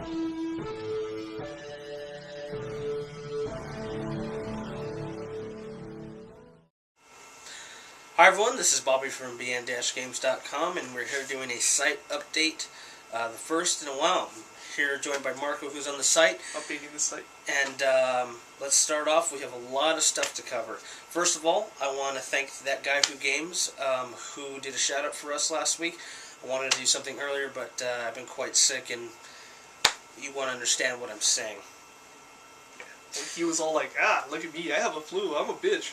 Hi everyone, this is Bobby from bn-games.com, and we're here doing a site update, the first in a while. I'm here joined by Marco, who's on the site. Updating the site. And let's start off. We have a lot of stuff to cover. First of all, I want to thank That Guy Who Games, who did a shout out for us last week. I wanted to do something earlier, but I've been quite sick, and you want to understand what I'm saying. He was all like, look at me, I have a flu, I'm a bitch.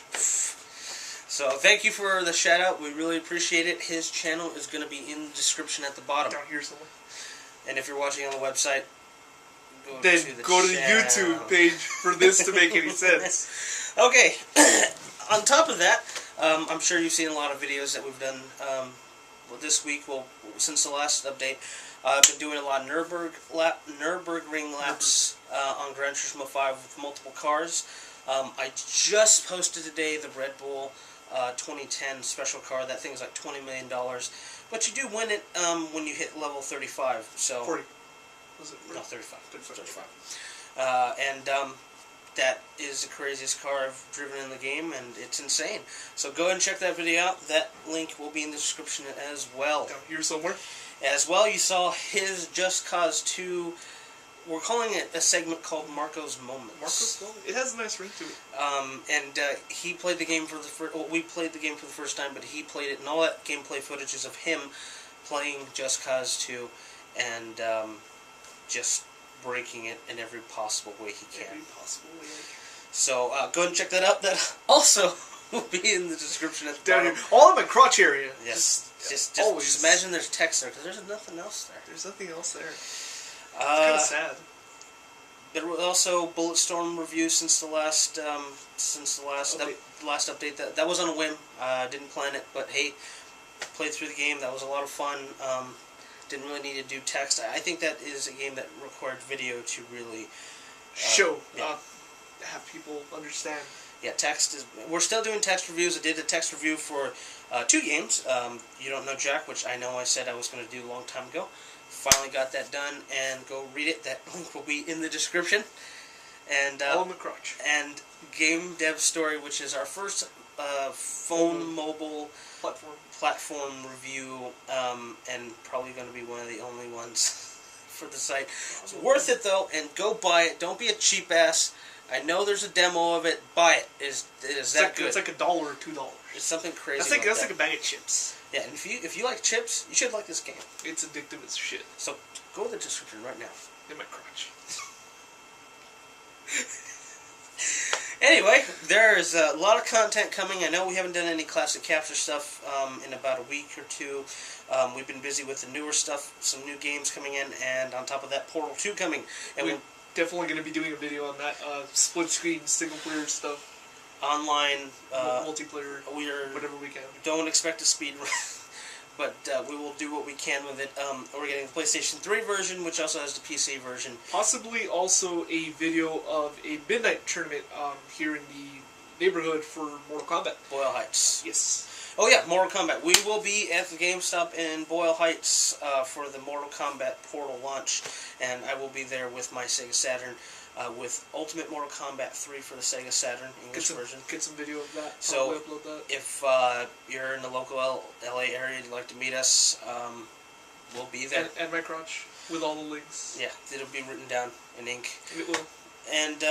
So thank you for the shout out. We really appreciate it. His channel is going to be in the description at the bottom. Down here somewhere. And if you're watching on the website, go to the YouTube page for this to make any sense. Okay. On top of that, I'm sure you've seen a lot of videos that we've done this week. Well, since the last update, I've been doing a lot of Nürburgring laps on Gran Turismo 5 with multiple cars. I just posted today the Red Bull 2010 special car. That thing's like $20 million. But you do win it when you hit level 35. So 40. Was it? No, 35. 35. And that is the craziest car I've driven in the game, and it's insane. So go ahead and check that video out. That link will be in the description as well. Down here somewhere. As well, you saw his Just Cause 2. We're calling it a segment called Marco's Moments. Marco's Moments? It has a nice ring to it. And he played the game for the first... Well, we played the game for the first time, but he played it, and all that gameplay footage is of him playing Just Cause 2 and just breaking it in every possible way he can. Every possible way. So go ahead and check that out. That also will be in the description at the bottom. Down here. All in my crotch area. Yes. Just imagine there's text there, because there's nothing else there. There's nothing else there. It's kind of sad. There was also Bulletstorm review since the last last update. That was on a whim. Didn't plan it, but hey, played through the game. That was a lot of fun. Didn't really need to do text. I think that is a game that required video to really show, have people understand. Yeah, text is. We're still doing text reviews. I did a text review for 2 games. You Don't Know Jack, which I know I said I was going to do a long time ago. Finally got that done, and go read it. That link will be in the description. And all in the crotch. And Game Dev Story, which is our first phone mobile platform review, and probably going to be one of the only ones for the site. It's worth it though, and go buy it. Don't be a cheap ass. I know there's a demo of it. Buy it. It is that good. It's like $1 or $2. It's something crazy. That's like a bag of chips. Yeah, and if you like chips, you should like this game. It's addictive as shit. So go to the description right now. In my crotch. Anyway, there's a lot of content coming. I know we haven't done any classic capture stuff in about a week or two. We've been busy with the newer stuff, some new games coming in, and on top of that, Portal 2 coming. And we're definitely going to be doing a video on that split screen, single player stuff. Online multiplayer, whatever we can. Don't expect a speed run, but we will do what we can with it. We're getting the PlayStation 3 version, which also has the PC version. Possibly also a video of a midnight tournament here in the neighborhood for Mortal Kombat. Boyle Heights. Yes. Oh yeah, Mortal Kombat. We will be at the GameStop in Boyle Heights for the Mortal Kombat Portal launch, and I will be there with my Sega Saturn. With Ultimate Mortal Kombat 3 for the Sega Saturn English version. Get some video of that. So, upload that. If you're in the local LA area and you'd like to meet us, we'll be there. And my crotch, with all the links. Yeah, it'll be written down in ink. It will. And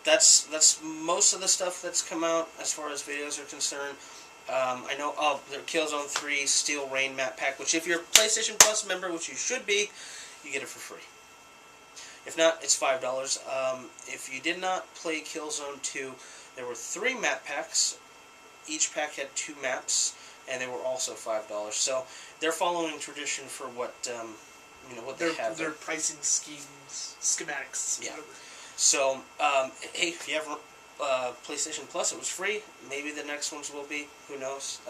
that's most of the stuff that's come out as far as videos are concerned. I know, the Killzone 3 Steel Rain map pack, which if you're a PlayStation Plus member, which you should be, you get it for free. If not, it's $5. If you did not play Killzone 2, there were 3 map packs. Each pack had 2 maps, and they were also $5. So they're following tradition for what what they have. Their pricing schemes, schematics. Yeah. Whatever. So hey, if you have PlayStation Plus, it was free. Maybe the next ones will be. Who knows?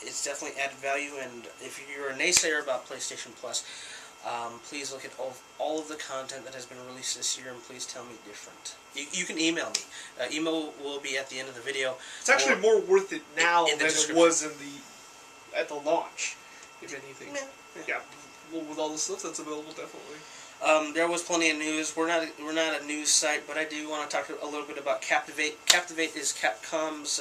It's definitely added value, and if you're a naysayer about PlayStation Plus, please look at all of the content that has been released this year, and please tell me different. You can email me. Email will be at the end of the video. It's actually more worth it now than it was at the launch, if anything. Yeah. Well, with all the stuff that's available, definitely. There was plenty of news. We're not a news site, but I do want to talk a little bit about Captivate. Captivate is Capcom's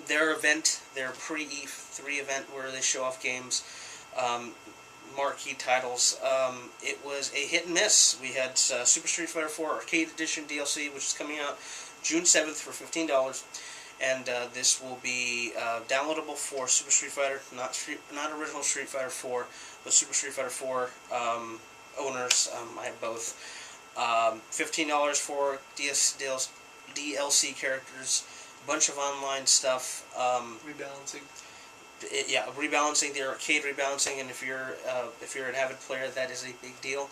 their event, their pre-E3 event where they show off games, marquee titles. It was a hit and miss. We had Super Street Fighter 4 Arcade Edition DLC, which is coming out June 7th for $15. And this will be downloadable for Super Street Fighter, not original Street Fighter 4, but Super Street Fighter 4 owners. I have both. $15 for DLC characters, a bunch of online stuff. Rebalancing. Rebalancing, the arcade rebalancing, and if you're an avid player, that is a big deal.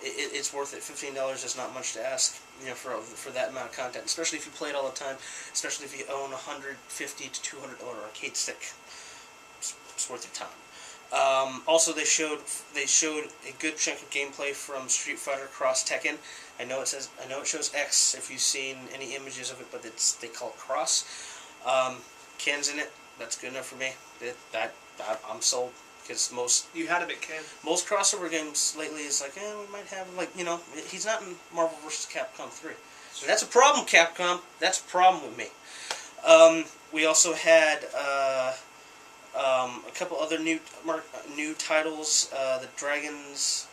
It's worth it. $15 is not much to ask, for that amount of content, especially if you play it all the time, especially if you own a $150 to $200 arcade stick. It's worth your time. Also, they showed a good chunk of gameplay from Street Fighter Cross Tekken. I know it shows X if you've seen any images of it, but they call it Cross. Ken's in it. That's good enough for me. I'm sold. Because You had him at Ken. most crossover games lately is like, we might have, he's not in Marvel vs. Capcom 3. So that's a problem, Capcom. That's a problem with me. We also had a couple other new titles. The Dragons.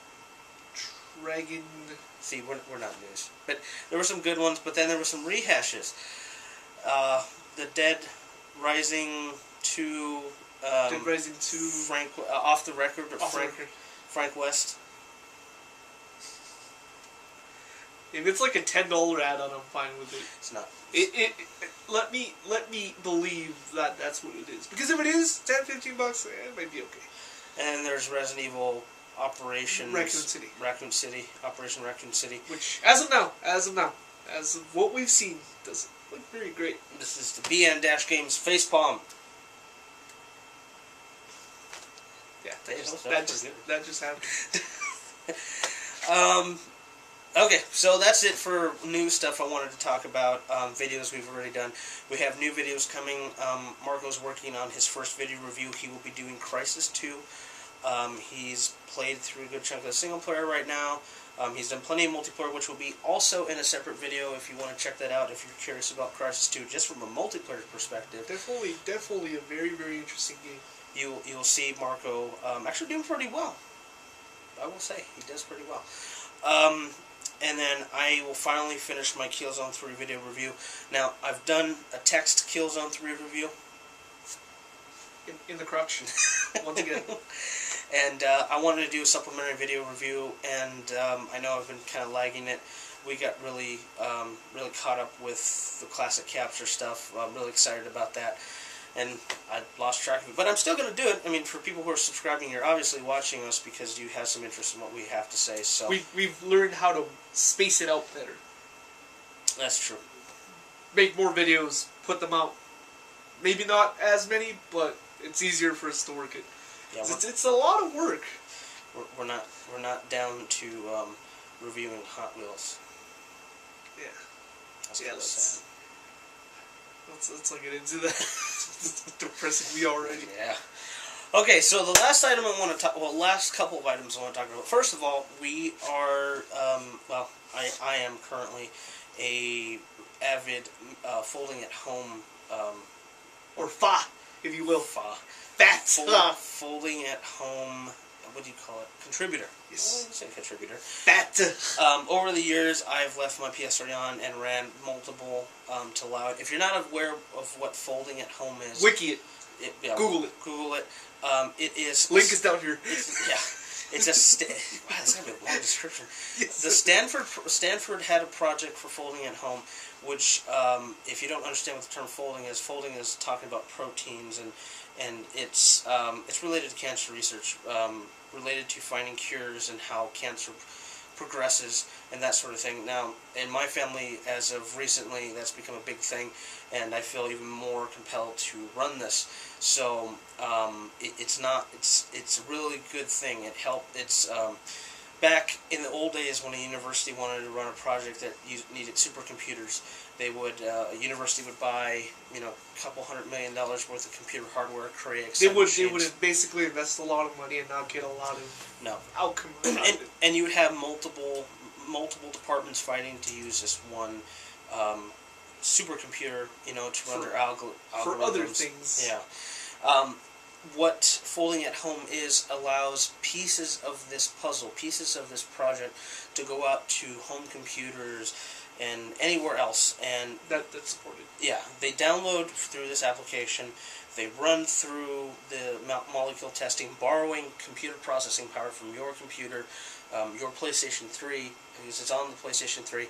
See, we're not news. But there were some good ones, but then there were some rehashes. The Dead Rising 2... Dead Rising 2... Frank, Off the Record, or Off the Record. Frank West. If it's like a $10 add-on, I'm fine with it. It's not. Let me believe that that's what it is. Because if it is $10-15, it might be okay. And there's Resident Evil Operation Raccoon City. Operation Raccoon City. Which, as of now, as of what we've seen, doesn't look very great. This is the BN-Games facepalm. Yeah, that just happened. Okay, so that's it for new stuff I wanted to talk about. Videos we've already done. We have new videos coming. Marco's working on his first video review. He will be doing Crysis 2. He's played through a good chunk of the single player right now. He's done plenty of multiplayer, which will be also in a separate video if you want to check that out, if you're curious about Crysis 2, just from a multiplayer perspective. Definitely a very, very interesting game. You'll see Marco actually doing pretty well. I will say, he does pretty well. And then I will finally finish my Killzone 3 video review. Now, I've done a text Killzone 3 review. In the crotch, once again. And I wanted to do a supplementary video review, and I know I've been kind of lagging it. We got really caught up with the classic capture stuff. I'm really excited about that. And I lost track of it. But I'm still going to do it. I mean, for people who are subscribing, you're obviously watching us because you have some interest in what we have to say. So We've learned how to space it out better. That's true. Make more videos, put them out. Maybe not as many, but it's easier for us to work it. Yeah, it's a lot of work. We're not down to reviewing Hot Wheels. Yeah. That's kind of sad. Let's not get into that. It's depressing me already. Yeah. Okay, so the last item I want to talk... Well, last couple of items I want to talk about. First of all, we are... I am currently a avid folding at home... or FA, if you will. FA. Fat. Folding at home... What do you call it? Contributor. Yes. I say contributor. Fat. Over the years, I've left my PS3 on and ran multiple to allow it. If you're not aware of what folding at home is... Wiki it. Google it. Google it. It is... Link is down here. It's a... Wow, that's going to be a long description. Yes. The Stanford had a project for folding at home, which, if you don't understand what the term folding is talking about proteins, and it's related to cancer research, related to finding cures and how cancer progresses and that sort of thing. Now, in my family, as of recently, that's become a big thing, and I feel even more compelled to run this. So it's a really good thing. back in the old days when a university wanted to run a project that needed supercomputers, a university would buy, a couple $100 million worth of computer hardware, create They would machines. basically invest a lot of money and not get a lot of outcome out of it. And you would have multiple departments fighting to use this one supercomputer, to run their algorithms. For other things. Yeah. What Folding at Home allows pieces of this puzzle, pieces of this project, to go out to home computers and anywhere else. And that's supported. yeah, they download through this application. They run through the molecule testing, borrowing computer processing power from your computer, your PlayStation 3, because it's on the PlayStation 3.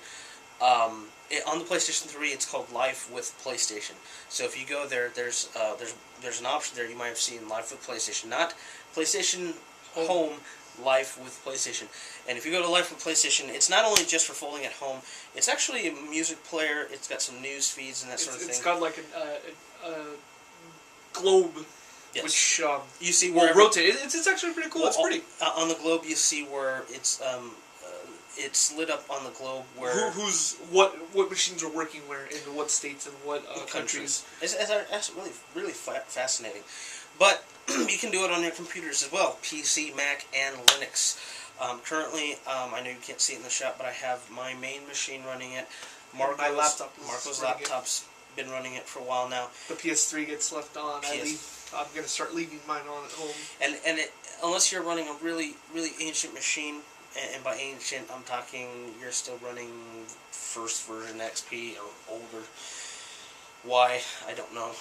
On the PlayStation 3, it's called Life with PlayStation. So if you go there, there's an option there you might have seen, Life with PlayStation, not PlayStation Home, Life with PlayStation. And if you go to Life with PlayStation, it's not only just for folding at home. It's actually a music player. It's got some news feeds and that sort of thing. It's got like a globe, yes. Which you see will rotate. It's actually pretty cool. Well, it's pretty. On the globe, you see where it's lit up on the globe where what machines are working where in what states and what countries. It's really fascinating, but you can do it on your computers as well, PC, Mac, and Linux. Currently, I know you can't see it in the shop, but I have my main machine running it. Marco's laptop's been running it for a while now. The PS3 gets left on. I'm going to start leaving mine on at home. And unless you're running a really, really ancient machine, and by ancient, I'm talking you're still running first version XP or older. Why? I don't know.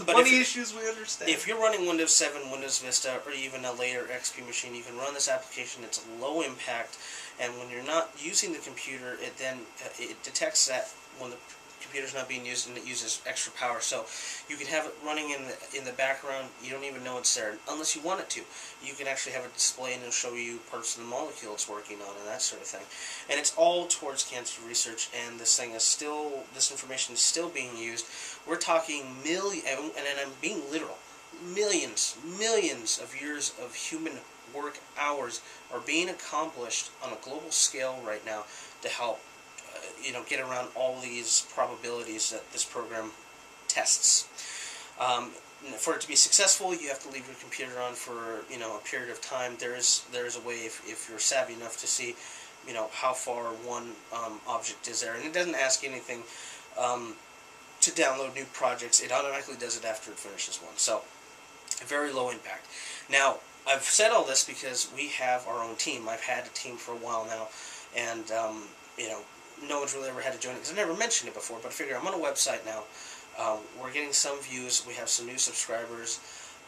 But Money issues, we understand. If you're running Windows 7, Windows Vista, or even a later XP machine, you can run this application. It's low impact, and when you're not using the computer, it detects that when the computer's not being used, and it uses extra power. So you can have it running in the background. You don't even know it's there unless you want it to. You can actually have it display and it'll show you parts of the molecule it's working on and that sort of thing. And it's all towards cancer research. And this information is still being used. We're talking and I'm being literal. Millions of years of human work hours are being accomplished on a global scale right now to help get around all these probabilities that this program tests. For it to be successful, you have to leave your computer on for a period of time. There is a way, if you're savvy enough to see how far one object is there, and it doesn't ask anything to download new projects. It automatically does it after it finishes one. So very low impact. Now I've said all this because we have our own team. I've had a team for a while now, and no one's really ever had to join it because I never mentioned it before, but I figure I'm on a website now. We're getting some views. We have some new subscribers.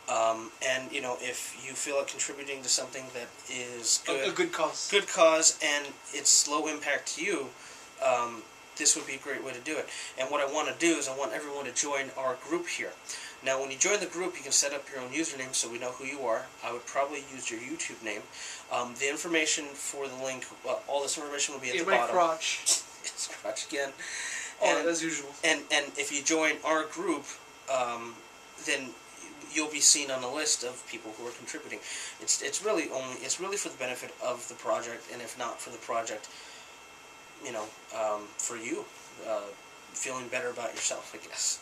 And, if you feel like contributing to something that is good, a good cause, and it's low impact to you, this would be a great way to do it. And what I want to do is I want everyone to join our group here. Now, when you join the group, you can set up your own username so we know who you are. I would probably use your YouTube name. The information for the link, all this information will be at the bottom. Crotch. It's crotch again. And, as usual. And if you join our group, then you'll be seen on a list of people who are contributing. It's really for the benefit of the project, and if not for the project, for you, feeling better about yourself, I guess.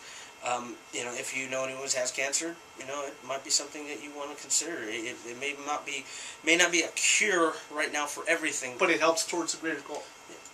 If you know anyone who has cancer, it might be something that you want to consider. It may not be a cure right now for everything, but it helps towards a greater goal.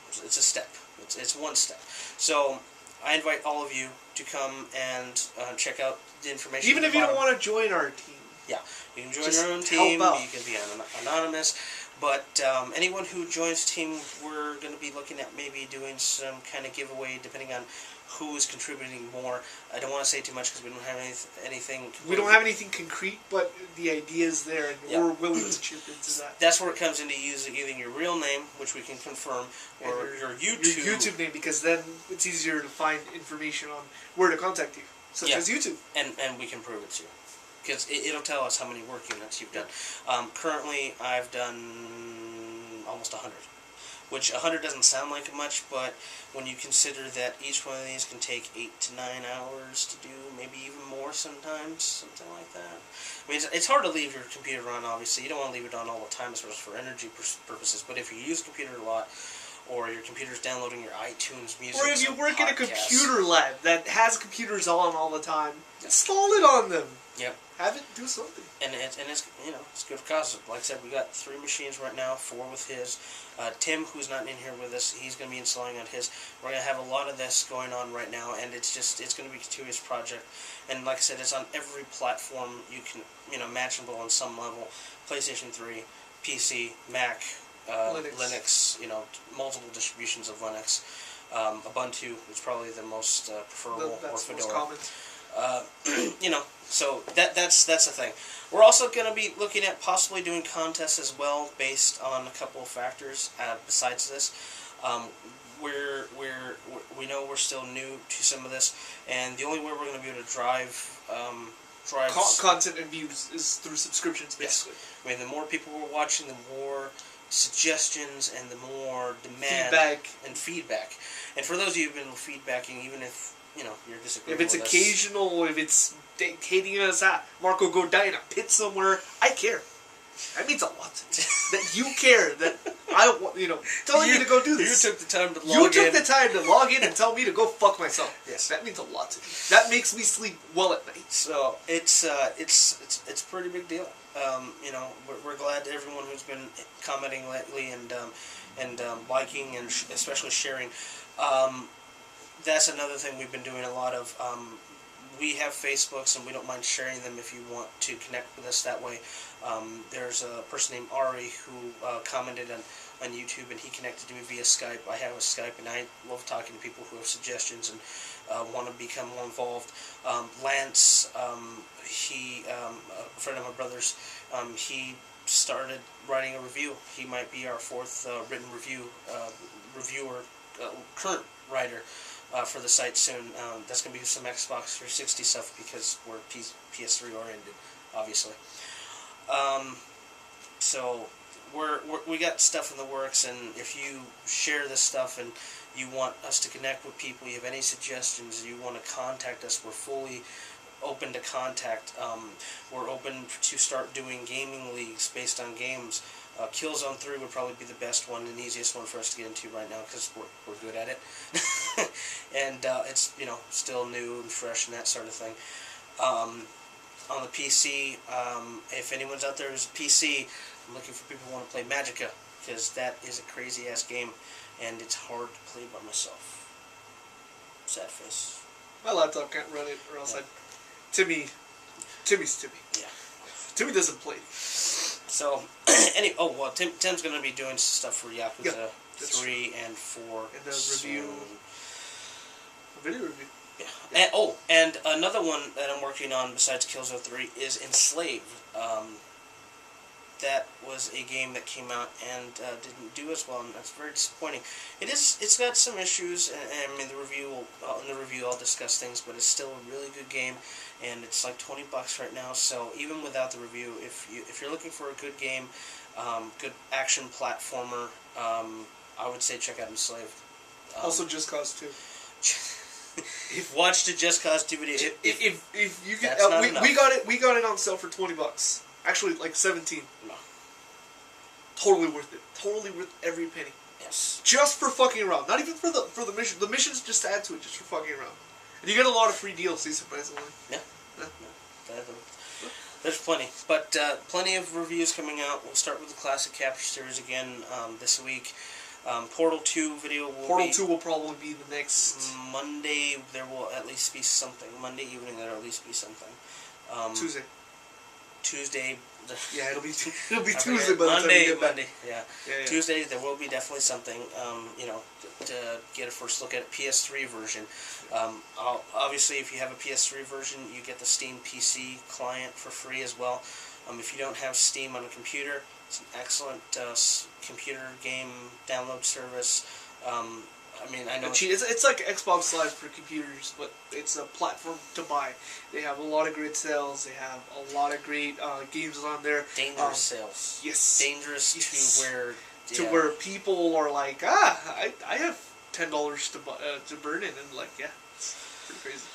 It's a step. It's one step. So I invite all of you to come and check out the information. Even if you don't want to join our team. Yeah, you can join your own team. You can be anonymous. But anyone who joins the team, we're going to be looking at maybe doing some kind of giveaway depending on who is contributing more. I don't want to say too much because we don't have anything. We don't have anything concrete, but the idea is there, and we're willing to chip into that. That's where it comes into using either your real name, which we can confirm, or your YouTube name, because then it's easier to find information on where to contact you, such as YouTube. And we can prove it to you. Because it'll tell us how many work units you've done. Currently, I've done almost 100. which 100 doesn't sound like much, but when you consider that each one of these can take 8 to 9 hours to do, maybe even more sometimes, something like that. I mean, it's hard to leave your computer on, obviously. You don't want to leave it on all the time, especially for energy purposes, but if you use a computer a lot, or your computer's downloading your iTunes music, or if you work in a podcasts. computer lab that has computers on all the time, install it on them. Yep. Have it do something. And it's it's good for cause. Like I said, we got 3 machines right now, 4 with his. Tim, who's not in here with us, he's going to be installing on his. We're going to have a lot of this going on right now, and it's going to be a continuous project. And like I said, it's on every platform you can, imaginable on some level. PlayStation 3, PC, Mac, Linux, multiple distributions of Linux. Ubuntu is probably the most preferable, That's or the most Fedora. common. So that's the thing. We're also going to be looking at possibly doing contests as well, based on a couple of factors. Besides this, we know we're still new to some of this, and the only way we're going to be able to drive Content and views is through subscriptions, basically. Yes. I mean, the more people we're watching, the more suggestions and the more demand feedback. And for those of you who've been feedbacking, even if you're disagreeing if it's with occasional, if it's dictating us at Marco go die in a pit somewhere, I care. That means a lot. That you care. That telling me to go do this. You took the time to log in. You took the time to log in and tell me to go fuck myself. Yes, that means a lot to me. That makes me sleep well at night. So it's a pretty big deal. We're glad to everyone who's been commenting lately and liking and especially sharing. That's another thing we've been doing a lot of. We have Facebooks, and we don't mind sharing them if you want to connect with us that way. There's a person named Ari who commented on YouTube, and he connected to me via Skype. I have a Skype, and I love talking to people who have suggestions and want to become more involved. Lance, a friend of my brother's, he started writing a review. He might be our 4th written reviewer, current writer. For the site soon. That's going to be some Xbox 360 stuff because we're PS3 oriented, obviously. So we got stuff in the works, and if you share this stuff and you want us to connect with people, you have any suggestions, you want to contact us, we're fully open to contact. We're open to start doing gaming leagues based on games. Killzone 3 would probably be the best one and easiest one for us to get into right now because we're good at it. And it's still new and fresh and that sort of thing. On the PC, if anyone's out there who's a PC, I'm looking for people who want to play Magicka, because that is a crazy ass game and it's hard to play by myself. Sad face. My laptop can't run it, or else Timmy's Timmy. Yeah. Timmy doesn't play. So, Tim's going to be doing stuff for Yakuza 3 and 4. And the review. A video review. Yeah. And another one that I'm working on besides Killzone 3 is Enslaved. That was a game that came out and didn't do as well, and that's very disappointing. It's got some issues, and I mean, in the review I'll discuss things, but it's still a really good game, and it's like $20 right now. So even without the review, if you're looking for a good game, good action platformer, I would say check out Enslaved. Also, Just Cause 2. Watch the Just Cause 2 video. If you can, we got it on sale for $20. Actually, like 17. No. Totally worth it. Totally worth every penny. Yes. Just for fucking around. Not even for the mission. The mission's just to add to it, just for fucking around. And you get a lot of free DLC, surprisingly. Yeah. There's plenty. But plenty of reviews coming out. We'll start with the Classic Capture Series again this week. Portal 2 video will 2 will probably be the next... Monday, there will at least be something. Monday evening, there will at least be something. Tuesday. Yeah, it'll be Tuesday, by the time you get back. Monday. Yeah. Tuesday, there will be definitely something. To get a first look at a PS3 version. Obviously, if you have a PS3 version, you get the Steam PC client for free as well. If you don't have Steam on a computer, it's an excellent computer game download service. I know it's like Xbox Live for computers, but it's a platform to buy. They have a lot of great sales. They have a lot of great games on there. Dangerous sales. Yes. Dangerous to where to Yeah. where people are like, I have $10 to burn in, and like, yeah, it's pretty crazy.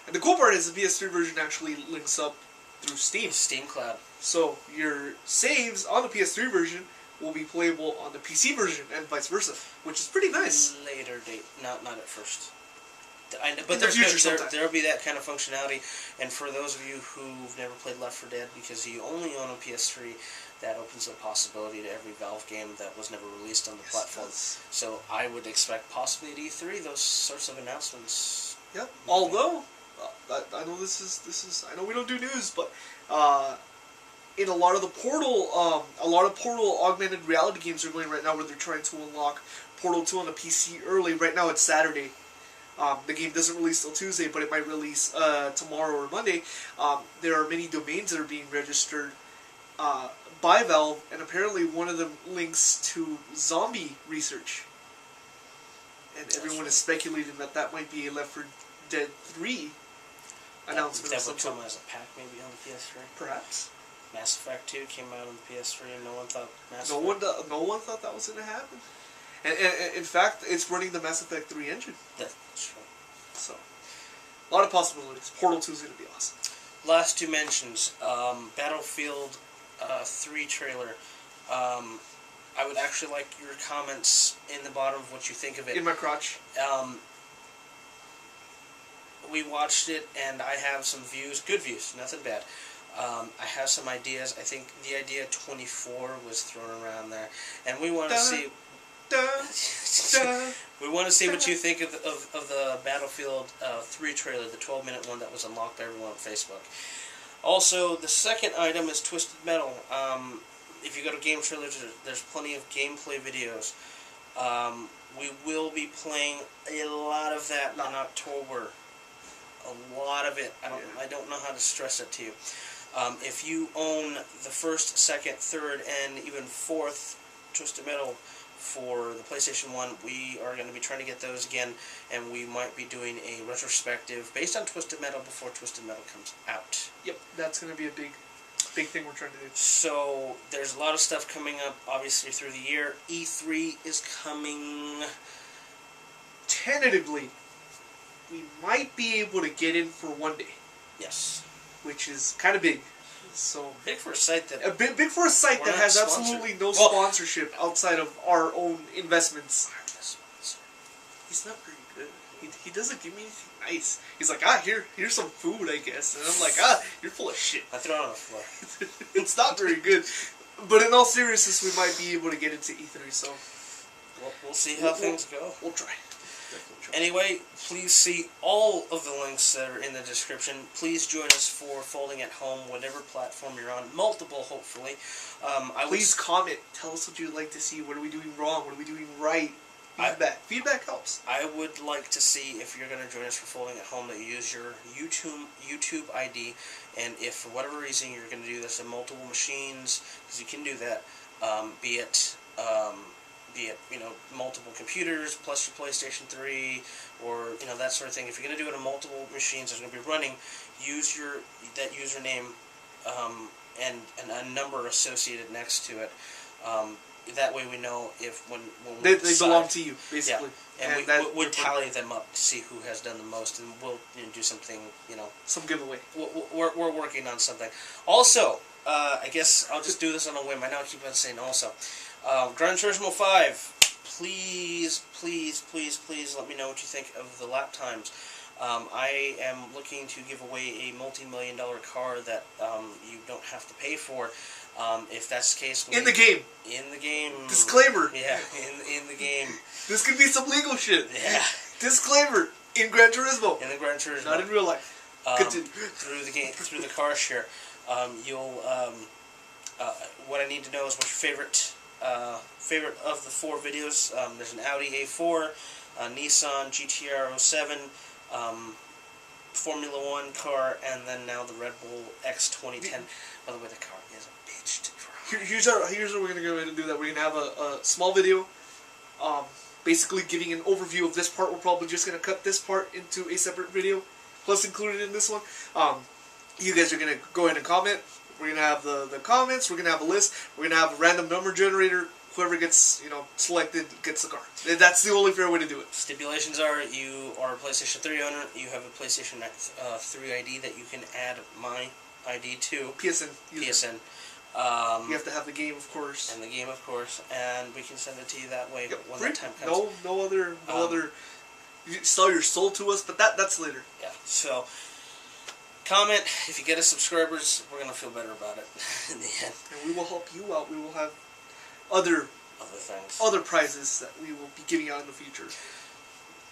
And the cool part is the PS3 version actually links up through Steam. Steam Cloud. So your saves on the PS3 version will be playable on the PC version and vice versa, which is pretty nice. Later date, not at first. In the future sometime. There'll be that kind of functionality, and for those of you who've never played Left 4 Dead because you only own a PS3, that opens a possibility to every Valve game that was never released on the platform. So I would expect possibly at E3 those sorts of announcements. Yep. Although I know this is I know we don't do news, but in a lot of the Portal augmented reality games are going right now, where they're trying to unlock Portal 2 on the PC early. Right now it's Saturday. The game doesn't release till Tuesday, but it might release tomorrow or Monday. There are many domains that are being registered by Valve, and apparently one of them links to zombie research. And everyone is speculating that might be a Left 4 Dead 3 announcement. That would come as a pack maybe on the PS3. Perhaps. Mass Effect 2 came out on the PS3 and no one thought No one thought that was going to happen. And in fact, it's running the Mass Effect 3 engine. That's true. So, a lot of possibilities. Portal 2 is going to be awesome. Last two mentions. Battlefield 3 trailer. I would actually like your comments in the bottom of what you think of it. In my crotch. We watched it, and I have some views. Good views, nothing bad. I have some ideas. I think the idea 24 was thrown around there. And we want to see... we want to see what you think of the Battlefield 3 trailer, the 12-minute one that was unlocked by everyone on Facebook. Also, the second item is Twisted Metal. If you go to Game Trailers, there's plenty of gameplay videos. We will be playing a lot of that in October. A lot of it. I don't know how to stress it to you. If you own the first, second, third, and even fourth Twisted Metal for the PlayStation 1, we are going to be trying to get those again, and we might be doing a retrospective based on Twisted Metal before Twisted Metal comes out. Yep, that's going to be a big thing we're trying to do. So, there's a lot of stuff coming up, obviously, through the year. E3 is coming. Tentatively, we might be able to get in for one day. Yes. Which is kind of big. So big for a site that big for a site that has absolutely no sponsorship outside of our own investments. He's not very good. He doesn't give me anything nice. He's like, here's some food, I guess, and I'm like, you're full of shit. I throw it on the floor. It's not very good. But in all seriousness, we might be able to get into E3. So we'll see how things go. We'll try. Anyway, please see all of the links that are in the description. Please join us for Folding at Home, whatever platform you're on. Multiple, hopefully. Please comment. Tell us what you'd like to see. What are we doing wrong? What are we doing right? Feedback helps. I would like to see, if you're going to join us for Folding at Home, that you use your YouTube ID. And if for whatever reason you're going to do this on multiple machines, because you can do that, be it multiple computers plus your PlayStation 3 or that sort of thing. If you're going to do it on multiple machines that's going to be running, use that username and a number associated next to it. That way we know if when they belong to you, basically. Yeah. And we'll tally them up to see who has done the most, and we'll do something. Some giveaway. We're working on something. Also, I guess I'll just do this on a whim. I know I keep on saying also. Gran Turismo 5, please let me know what you think of the lap times. I am looking to give away a multi-million-dollar car that you don't have to pay for. If that's the case... In the game. Disclaimer. Yeah, in the game. This could be some legal shit. Yeah. Disclaimer. In Gran Turismo. In the Gran Turismo. Not in real life. Continue. Through the game, through the car share. What I need to know is what your favorite of the 4 videos. There's an Audi A4, a Nissan GT-R 07, Formula 1 car, and then now the Red Bull X 2010. By the way, the car is a bitch to drive. Here's what we're going to go ahead and do. That we're going to have a small video, basically giving an overview of this part. We're probably just going to cut this part into a separate video, plus included in this one. You guys are going to go ahead and comment. We're gonna have the comments. We're gonna have a list. We're gonna have a random number generator. Whoever gets selected gets the car. That's the only fair way to do it. Stipulations are you are a PlayStation 3 owner. You have a PlayStation 3 ID that you can add my ID to. PSN. PSN. You have to have the game, of course. And the game, of course, and we can send it to you that way when free. that time comes. No other. You sell your soul to us, but that's later. Yeah. So, comment if you get us subscribers. We're gonna feel better about it in the end. And we will help you out. We will have other things, other prizes that we will be giving out in the future.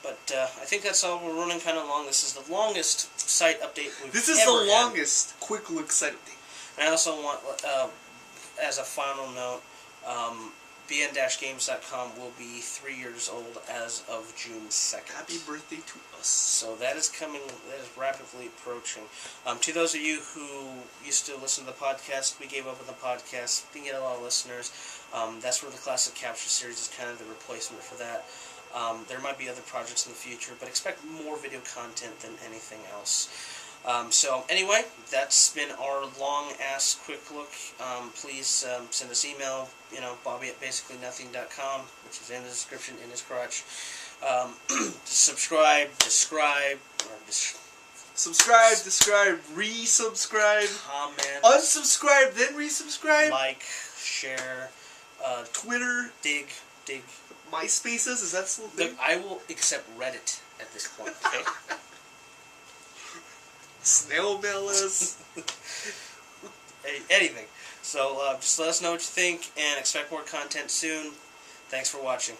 But I think that's all. We're running kind of long. This is the longest site update we've This is ever the had. longest quick look site update. And I also want, as a final note, bn-games.com will be 3 years old as of June 2nd. Happy birthday to us. So that is coming, that is rapidly approaching. To those of you who used to listen to the podcast, we gave up on the podcast. We didn't get a lot of listeners. That's where the Classic Capture series is kind of the replacement for that. There might be other projects in the future, but expect more video content than anything else. So anyway, that's been our long-ass quick look. Please send us email, Bobby@basicallynothing.com, which is in the description, in his crotch. Subscribe, describe, or subscribe, resubscribe, comment, unsubscribe, then resubscribe, like, share, Twitter, dig. MySpaces, is that still a thing? Look, I will accept Reddit at this point, okay? Snail mail us. Anything. So just let us know what you think and expect more content soon. Thanks for watching.